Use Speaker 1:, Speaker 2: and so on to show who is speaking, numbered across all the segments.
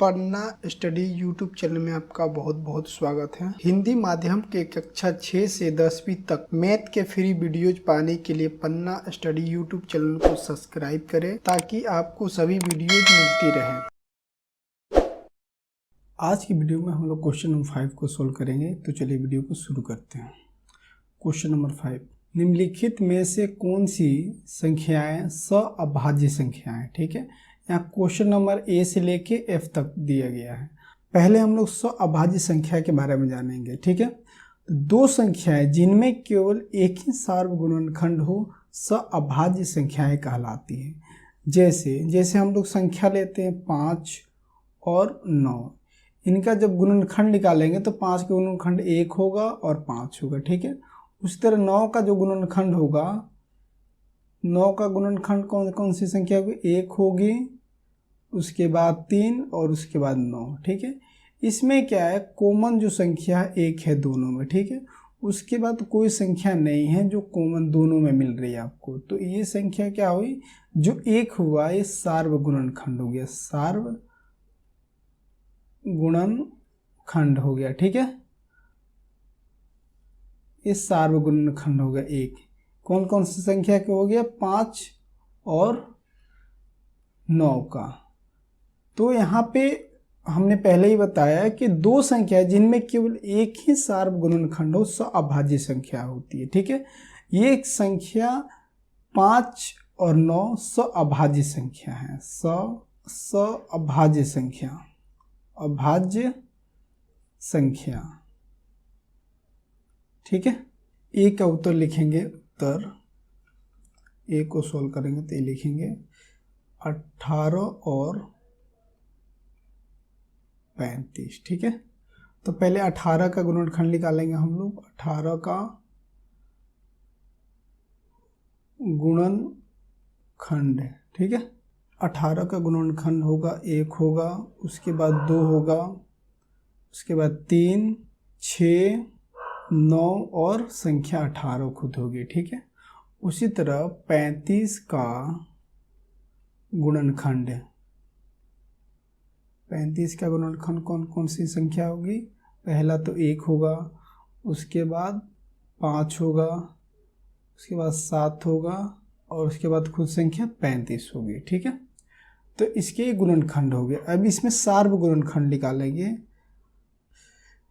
Speaker 1: पढ़ना study YouTube channel में आपका बहुत बहुत स्वागत है। हिंदी माध्यम के कक्षा 6 से 10वीं तक मैथ के फ्री वीडियोज पाने के लिए पन्ना स्टडी यूट्यूब चैनल को सब्सक्राइब करें ताकि आपको सभी वीडियोज मिलती रहें। आज की वीडियो में हम लोग क्वेश्चन नंबर 5 को सोल्व करेंगे, तो चलिए वीडियो को शुरू करते हैं। क्वेश्चन नंबर 5, निम्नलिखित में से कौन सी संख्याएं सअभाज्य संख्याएं। ठीक है, यहाँ क्वेश्चन नंबर ए से लेके एफ तक दिया गया है। पहले हम लोग सअभाज्य संख्या के बारे में जानेंगे। ठीक है, तो दो संख्याएं जिनमें केवल एक ही सार्वगुणनखंड हो सअभाज्य संख्याएं कहलाती है। जैसे हम लोग संख्या लेते हैं 5 और 9, इनका जब गुणनखंड निकालेंगे तो 5 का गुणनखंड 1 होगा और 5 होगा। ठीक है, उसी तरह 9 का जो गुणनखंड होगा, 9 का गुणनखंड कौन कौन सी संख्या होगी, 1 होगी, उसके बाद 3 और उसके बाद 9। ठीक है, इसमें क्या है, कॉमन जो संख्या 1 है दोनों में। ठीक है, उसके बाद कोई संख्या नहीं है जो कॉमन दोनों में मिल रही है आपको, तो ये संख्या क्या हुई, जो 1 हुआ ये सार्वगुणनखंड हो गया, सार्वगुणनखंड हो गया। ठीक है, ये सार्वगुणनखंड हो गया 1। कौन कौन सी संख्या का हो गया, 5 और 9 का। तो यहाँ पे हमने पहले ही बताया कि दो संख्या जिनमें केवल एक ही सार्वगुणनखंड हो सअभाज्य संख्या होती है। ठीक है, ये एक संख्या 5 और 9 सअभाज्य संख्या है, सअभाज्य संख्या, अभाज्य संख्या। ठीक है, ए का उत्तर लिखेंगे, उत्तर ए को सोल्व करेंगे तो ये लिखेंगे 18 और 35। ठीक है, तो पहले 18 का गुणनखंड निकालेंगे हम लोग। 18 का गुणनखंड, ठीक है, 18 का गुणनखंड होगा 1 होगा, उसके बाद 2 होगा, उसके बाद 3, 6, 9 और संख्या 18 खुद होगी। ठीक है, उसी तरह 35 का गुणनखंड, 35 का गुणनखंड कौन कौन सी संख्या होगी, पहला तो 1 होगा, उसके बाद 5 होगा, उसके बाद 7 होगा और उसके बाद खुद संख्या 35 होगी। ठीक है, तो इसके गुणनखंड हो गए। अब इसमें सार्वगुणनखंड निकालेंगे।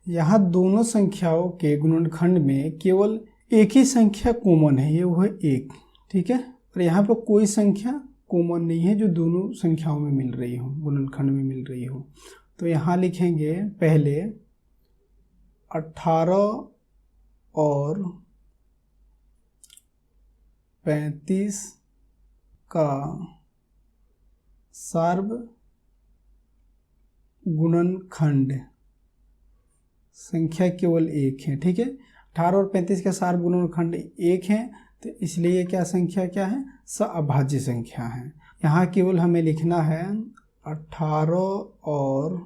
Speaker 1: यहाँ दोनों संख्याओं के गुणनखंड में केवल एक ही संख्या कॉमन है, ये वो है 1। ठीक है, और यहाँ पर कोई संख्या कॉमन नहीं है जो दोनों संख्याओं में मिल रही हो, गुणनखंड में मिल रही हो। तो यहाँ लिखेंगे पहले 18 और 35 का सार्वगुणनखंड, संख्या केवल 1 है। ठीक है, 18 और 35 का सार्वगुणनखंड 1 है, तो इसलिए क्या संख्या क्या है, सअभाज्य संख्या है। यहाँ केवल हमें लिखना है 18 और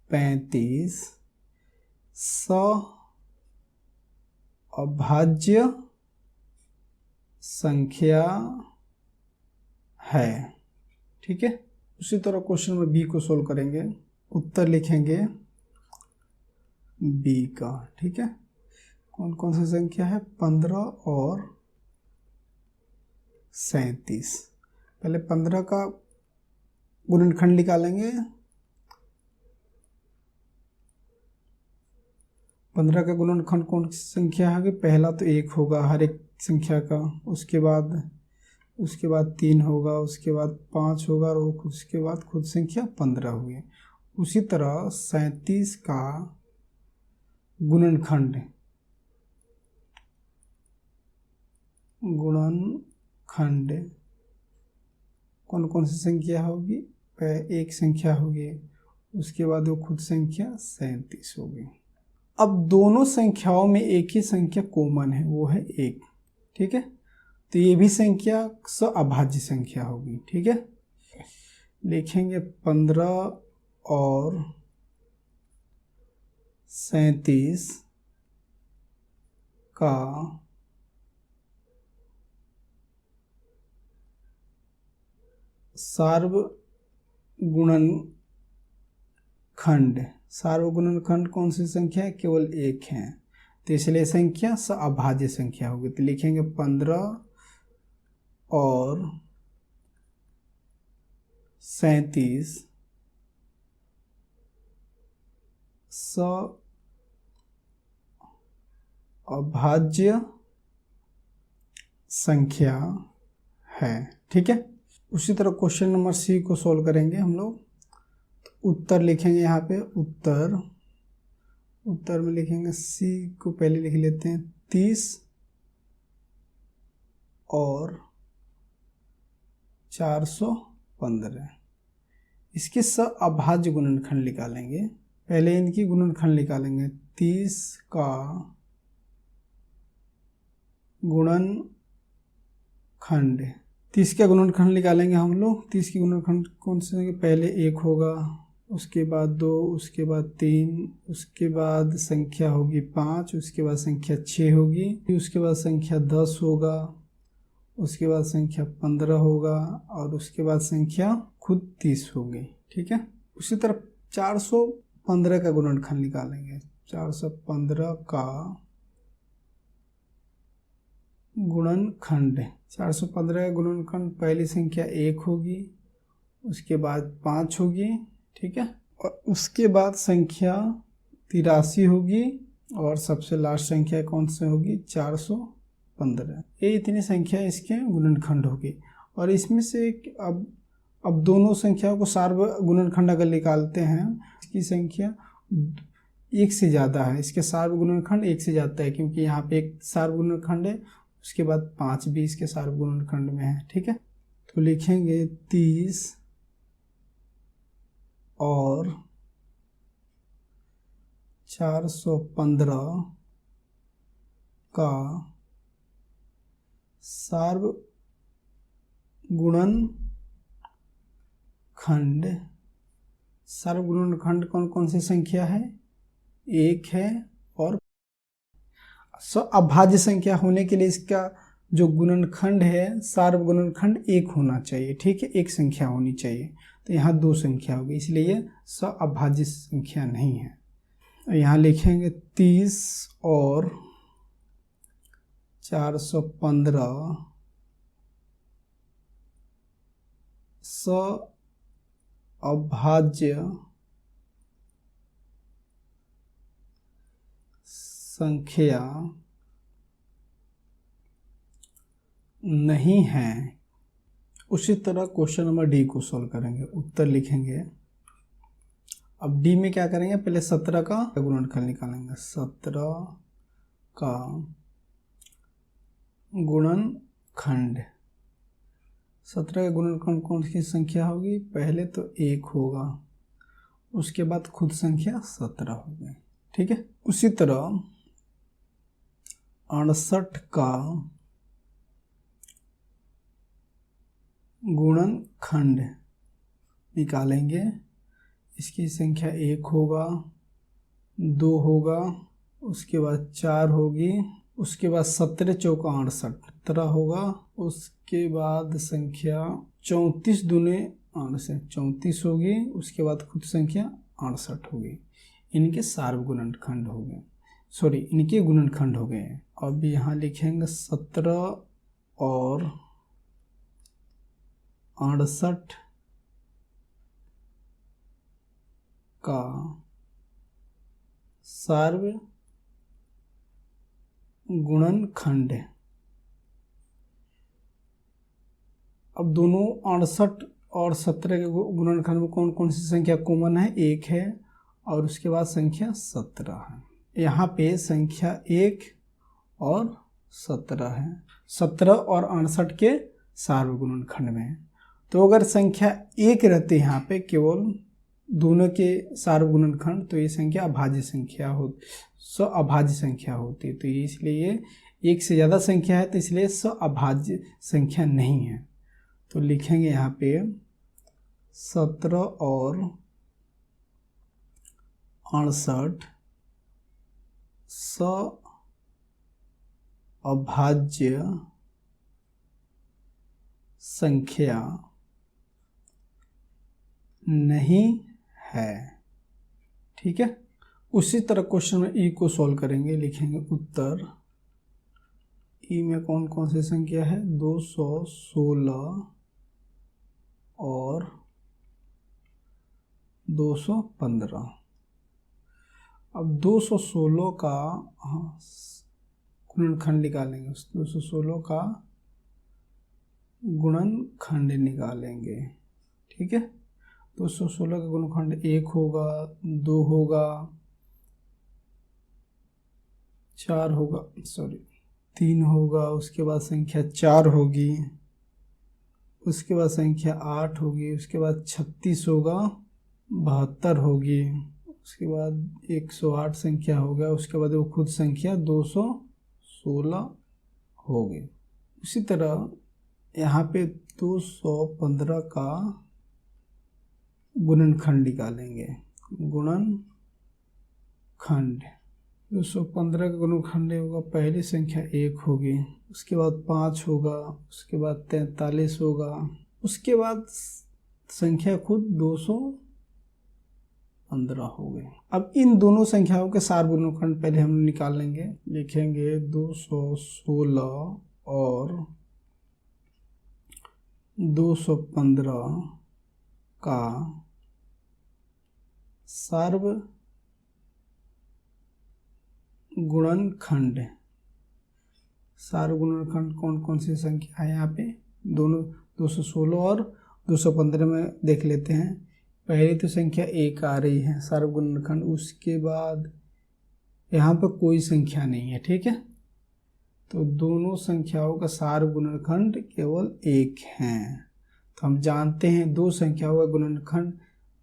Speaker 1: 35 सअभाज्य संख्या है। ठीक है, उसी तरह क्वेश्चन नंबर बी को सोल्व करेंगे। उत्तर लिखेंगे बी का। ठीक है, कौन कौन सी संख्या है, 15 और 37। पहले 15 का गुणनखंड निकालेंगे। 15 का गुणनखंड कौन सी संख्या है, पहला तो 1 होगा हर एक संख्या का, उसके बाद 3 होगा, उसके बाद 5 होगा और उसके बाद खुद संख्या 15 हुई। उसी तरह 37 का गुणनखंड कौन कौन सी संख्या होगी, एक संख्या होगी, उसके बाद वो खुद संख्या 37 होगी। अब दोनों संख्याओं में एक ही संख्या कॉमन है, वो है 1। ठीक है, तो ये भी संख्या सअभाज्य संख्या होगी। ठीक है, लिखेंगे 15 और 37 का सार्वगुणनखंड गुणनखंड, सार्वगुणनखंड कौन सी संख्या है? केवल एक है, तो इसलिए संख्या अभाज्य संख्या होगी। तो लिखेंगे 15 और 37 अभाज्य संख्या है। ठीक है। उसी तरह क्वेश्चन नंबर सी को सोल्व करेंगे हम लोग। तो उत्तर लिखेंगे यहाँ पे, उत्तर में लिखेंगे सी को पहले लिख लेते हैं 30 और 415। इसके अभाज्य गुणनखंड निकालेंगे। पहले इनकी गुणनखंड निकालेंगे। 30 का गुणनखंड, 30 का गुणनखंड निकालेंगे हम लोग। 30 की गुणनखंड कौन से? पहले 1 होगा, उसके बाद 2, उसके बाद 3, उसके बाद संख्या होगी 5, उसके बाद संख्या 6 होगी, उसके बाद संख्या 10 होगा, उसके बाद संख्या 15 होगा और उसके बाद संख्या खुद 30 होगी। ठीक है। उसी तरह 415 का गुणनखंड निकालेंगे। 415 का गुणनखंड, 415 का गुणनखंड, पहली संख्या 1 होगी, उसके बाद 5 होगी। ठीक है। और उसके बाद संख्या 83 होगी और सबसे लास्ट संख्या कौन सी होगी? 415। ये इतनी संख्या इसके गुणनखंड होगी। और इसमें से अब दोनों संख्याओं को सार्वगुणनखंड अगर निकालते हैं, इसकी संख्या 1 से ज़्यादा है, इसके सार्वगुणनखंड 1 से ज़्यादा है, क्योंकि यहाँ पे एक सार्वगुणनखंड है, उसके बाद 5 भी इसके सार्वगुणनखंड में है। ठीक है। तो लिखेंगे 30 और 415 का सार्वगुणनखंड। सार्वगुणनखंड कौन कौन सी संख्या है? 1 है। और अभाज्य संख्या होने के लिए इसका जो गुणनखंड है, सार्वगुणनखंड 1 होना चाहिए। ठीक है, एक संख्या होनी चाहिए। तो यहाँ 2 संख्या होगी, इसलिए ये अभाज्य संख्या नहीं है। यहाँ लिखेंगे 30 और 415 अभाज्य संख्या नहीं है। उसी तरह क्वेश्चन नंबर डी को सोल्व करेंगे। उत्तर लिखेंगे। अब डी में क्या करेंगे? पहले 17 का गुणनखंड निकालेंगे। 17 का गुणनखंड, 17 का गुणनखंड कौन सी संख्या होगी? पहले तो 1 होगा, उसके बाद खुद संख्या 17 होगी। ठीक है। उसी तरह 68 का गुणनखंड निकालेंगे। इसकी संख्या 1 होगा, 2 होगा, उसके बाद 4 होगी, उसके बाद 17 चौका 68 17 होगा, उसके बाद संख्या 34 दूने 68 34 होगी, उसके बाद खुद संख्या 68 होगी। इनके सार्वगुणनखंड हो गए, सॉरी इनके गुणनखंड हो गए। अब यहाँ लिखेंगे 17 और 68 का सार्वगुणनखंड। अब दोनों 68 और 17 के गुणनखंड में कौन कौन सी संख्या कॉमन है? 1 है और उसके बाद संख्या 17 है। यहाँ पे संख्या 1 और 17 है, 17 और 68 के सार्वगुणनखंड में। तो अगर संख्या 1 रहती है यहाँ पे केवल दोनों के सार्वगुणनखंड, तो ये संख्या अभाज्य संख्या अभाज्य संख्या होती है। तो ये इसलिए 1 से ज़्यादा संख्या है, तो इसलिए अभाज्य संख्या नहीं है। तो लिखेंगे यहाँ पे 17 और 68 अभाज्य संख्या नहीं है। ठीक है, उसी तरह क्वेश्चन में ई को सॉल्व करेंगे। लिखेंगे उत्तर ई में कौन कौन सी संख्या है, 216 और 215। अब 216 का गुणनखंड निकालेंगे, उस 216 का गुणनखंड निकालेंगे। ठीक है, 216 का गुणनखंड 1 होगा, 2 होगा, 4 होगा, 3 होगा, उसके बाद संख्या 4 होगी, उसके बाद संख्या 8 होगी, उसके बाद 36 होगा, 72 होगी, उसके बाद 108 संख्या होगा, उसके बाद वो खुद संख्या 216 होगी। उसी तरह यहाँ पे 215 का गुणनखंड निकालेंगे। गुणनखंड 215 का गुणनखंड होगा, पहली संख्या 1 होगी, उसके बाद 5 होगा, उसके बाद 43 होगा, उसके बाद संख्या खुद 215 हो गई। अब इन दोनों संख्याओं के सार गुणनखंड पहले हम निकाल लेंगे। लिखेंगे 216 और 215 का सार्व गुणनखंड। सार्व गुणनखंड कौन कौन सी संख्या है यहाँ पे, दोनों 216 और 215 में देख लेते हैं। पहली तो संख्या 1 आ रही है सार्व गुणनखंड, उसके बाद यहाँ पर कोई संख्या नहीं है। ठीक है, तो दोनों संख्याओं का सार्व गुणनखंड केवल 1 है। तो हम जानते हैं दो संख्याओं का गुणनखंड,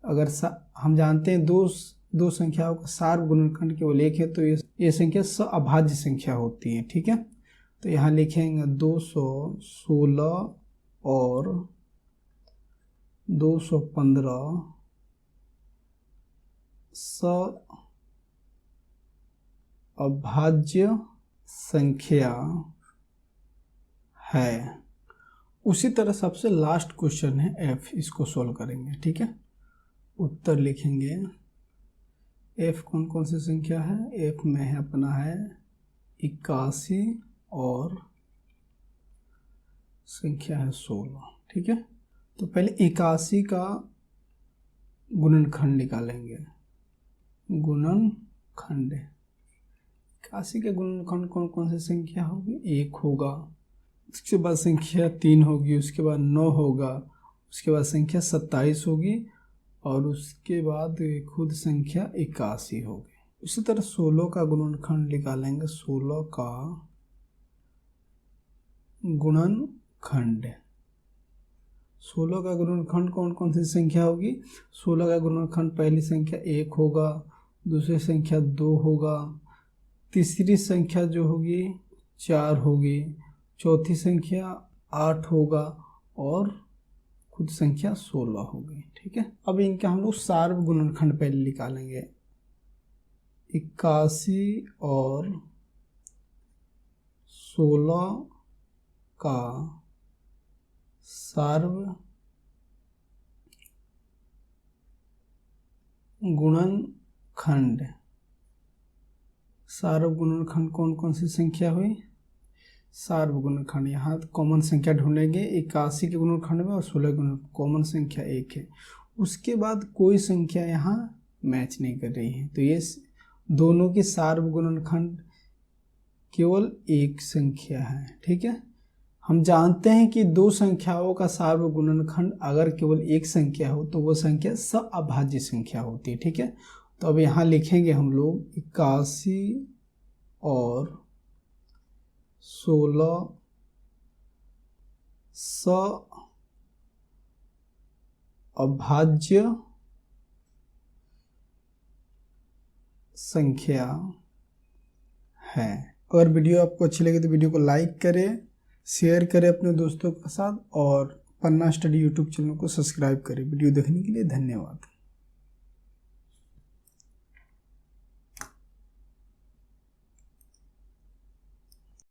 Speaker 1: अगर हम जानते हैं दो संख्याओं का सार्व गुणनखंड केवल 1 है, तो ये संख्या सअभाज्य संख्या होती है। ठीक है, तो यहाँ लिखेंगे 216 और 215 सअभाज्य संख्या है। उसी तरह सबसे लास्ट क्वेश्चन है एफ, इसको सॉल्व करेंगे। ठीक है, उत्तर लिखेंगे एफ कौन कौन सी संख्या है। एफ में है अपना है 81 और संख्या है 16। ठीक है, तो पहले 81 का गुणनखंड निकालेंगे। गुणनखंड 81 के गुणनखंड कौन कौन सी संख्या होगी, 1 होगा, उसके बाद संख्या 3 होगी, उसके बाद 9 होगा, उसके बाद संख्या 27 होगी और उसके बाद खुद संख्या 81 होगी। उसी तरह 16 का गुणनखंड निकालेंगे। 16 का गुणनखंड, 16 का गुणनखंड कौन कौन सी संख्या होगी। 16 का गुणनखंड पहली संख्या 1 होगा, दूसरी संख्या 2 होगा, तीसरी संख्या जो होगी 4 होगी, चौथी संख्या 8 होगा और खुद संख्या 16 होगी। ठीक है, अब इनका हम लोग सार्व गुणनखंड पहले निकालेंगे। 81 और 16 का सार्व गुणनखंड। सार्व गुणनखंड कौन कौन सी संख्या हुई, सार्व गुणनखंड यहाँ कॉमन संख्या ढूंढेंगे। 81 के गुणनखंड में और 16 गुण कॉमन संख्या 1 है, उसके बाद कोई संख्या यहाँ मैच नहीं कर रही है, तो ये दोनों की सार्व गुणनखंड केवल 1 संख्या है। ठीक है, हम जानते हैं कि दो संख्याओं का सार्व गुणनखंड अगर केवल 1 संख्या हो तो वो संख्या सअभाज्य संख्या होती है। ठीक है, तो अब यहाँ लिखेंगे हम लोग 81 और 16 सअभाज्य संख्या है। अगर वीडियो आपको अच्छी लगे तो वीडियो को लाइक करें, शेयर करें अपने दोस्तों के साथ और पन्ना स्टडी यूट्यूब चैनल को सब्सक्राइब करें। वीडियो देखने के लिए धन्यवाद।